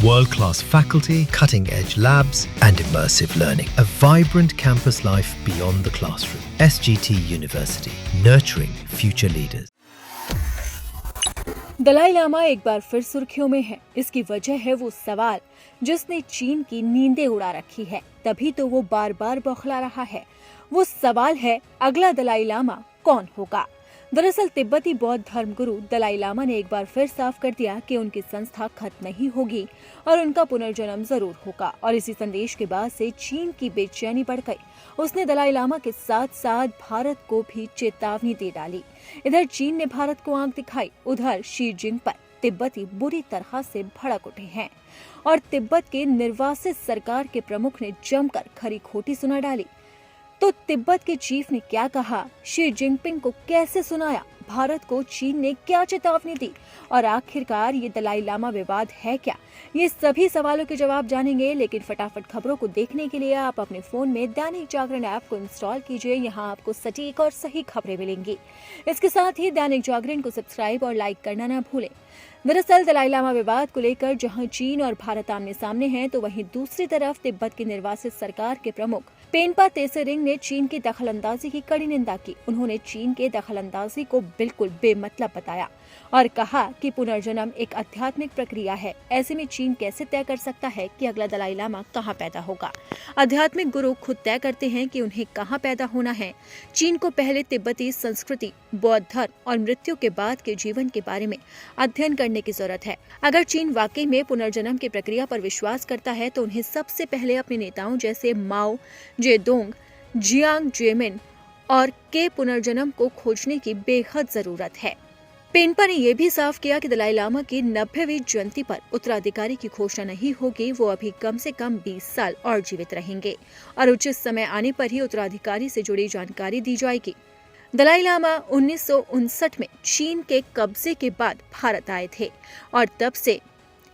World-class faculty, cutting-edge labs and immersive learning. A vibrant campus life beyond the classroom. SGT University, nurturing future leaders. Dalai Lama एक बार फिर सुर्खियों में है। इसकी वजह है वो सवाल जिसने चीन की नींदें उड़ा रखी है, तभी तो वो बार बार बौखला रहा है। वो सवाल है, अगला दलाई लामा कौन होगा? दरअसल तिब्बती बौद्ध धर्मगुरु दलाई लामा ने एक बार फिर साफ कर दिया कि उनकी संस्था खत्म नहीं होगी और उनका पुनर्जन्म जरूर होगा। और इसी संदेश के बाद से चीन की बेचैनी बढ़ गई। उसने दलाई लामा के साथ साथ भारत को भी चेतावनी दे डाली। इधर चीन ने भारत को आंख दिखाई, उधर शी जिनपिंग पर तिब्बती बुरी तरह से भड़क उठे हैं और तिब्बत के निर्वासित सरकार के प्रमुख ने जमकर खरी खोटी सुना डाली। तो तिब्बत के चीफ ने क्या कहा, शी जिनपिंग को कैसे सुनाया, भारत को चीन ने क्या चेतावनी दी और आखिरकार ये दलाई लामा विवाद है क्या? ये सभी सवालों के जवाब जानेंगे। लेकिन फटाफट खबरों को देखने के लिए आप अपने फोन में दैनिक जागरण ऐप को इंस्टॉल कीजिए। यहाँ आपको सटीक और सही खबरें मिलेंगी। इसके साथ ही दैनिक जागरण को सब्सक्राइब और लाइक करना न भूलें। दरअसल दलाई लामा विवाद को लेकर जहां चीन और भारत आमने सामने हैं, तो वहीं दूसरी तरफ तिब्बत की निर्वासित सरकार के प्रमुख पेनपा तेसरिंग ने चीन की दखलंदाजी की कड़ी निंदा की। उन्होंने चीन के दखलंदाजी को बिल्कुल बेमतलब बताया और कहा कि पुनर्जन्म एक आध्यात्मिक प्रक्रिया है। ऐसे में चीन कैसे तय कर सकता है कि अगला दलाई लामा कहाँ पैदा होगा? आध्यात्मिक गुरु खुद तय करते हैं कि उन्हें कहाँ पैदा होना है। चीन को पहले तिब्बती संस्कृति, बौद्ध धर्म और मृत्यु के बाद के जीवन के बारे में अध्ययन करने की जरूरत है। अगर चीन वाकई में पुनर्जन्म की प्रक्रिया पर विश्वास करता है तो उन्हें सबसे पहले अपने नेताओं जैसे माओ जेडोंग, जियांग जेमिन और के पुनर्जन्म को खोजने की बेहद जरूरत है। पेनपा ने यह भी साफ किया कि दलाई लामा की 90वीं जयंती पर उत्तराधिकारी की घोषणा नहीं होगी। वो अभी कम से कम 20 साल और जीवित रहेंगे और उचित समय आने पर ही उत्तराधिकारी से जुड़ी जानकारी दी जाएगी। दलाई लामा 1959 में चीन के कब्जे के बाद भारत आए थे और तब से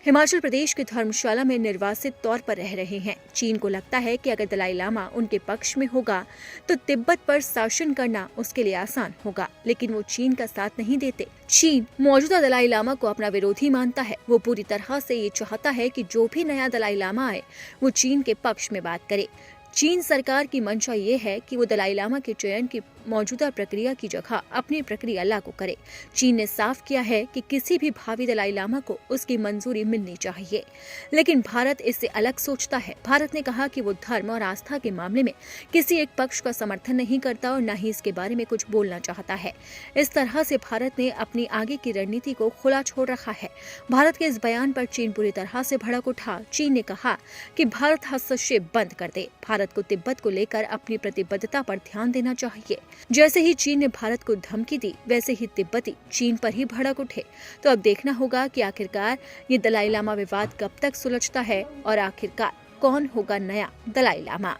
हिमाचल प्रदेश की धर्मशाला में निर्वासित तौर पर रह रहे हैं। चीन को लगता है कि अगर दलाई लामा उनके पक्ष में होगा तो तिब्बत पर शासन करना उसके लिए आसान होगा, लेकिन वो चीन का साथ नहीं देते। चीन मौजूदा दलाई लामा को अपना विरोधी मानता है। वो पूरी तरह से ये चाहता है कि जो भी नया दलाई लामा आए वो चीन के पक्ष में बात करे। चीन सरकार की मंशा ये है कि वो दलाई लामा के चयन की मौजूदा प्रक्रिया की जगह अपनी प्रक्रिया लागू करे। चीन ने साफ किया है कि किसी भी भावी दलाई लामा को उसकी मंजूरी मिलनी चाहिए, लेकिन भारत इससे अलग सोचता है। भारत ने कहा कि वो धर्म और आस्था के मामले में किसी एक पक्ष का समर्थन नहीं करता और न ही इसके बारे में कुछ बोलना चाहता है। इस तरह से भारत ने अपनी आगे की रणनीति को खुला छोड़ रखा है। भारत के इस बयान पर चीन पूरी तरह से भड़क उठा। चीन ने कहा कि भारत हस्तक्षेप बंद कर दे। भारत को तिब्बत को लेकर अपनी प्रतिबद्धता पर ध्यान देना चाहिए। जैसे ही चीन ने भारत को धमकी दी, वैसे ही तिब्बती चीन पर ही भड़क उठे। तो अब देखना होगा कि आखिरकार ये दलाई लामा विवाद कब तक सुलझता है और आखिरकार कौन होगा नया दलाई लामा।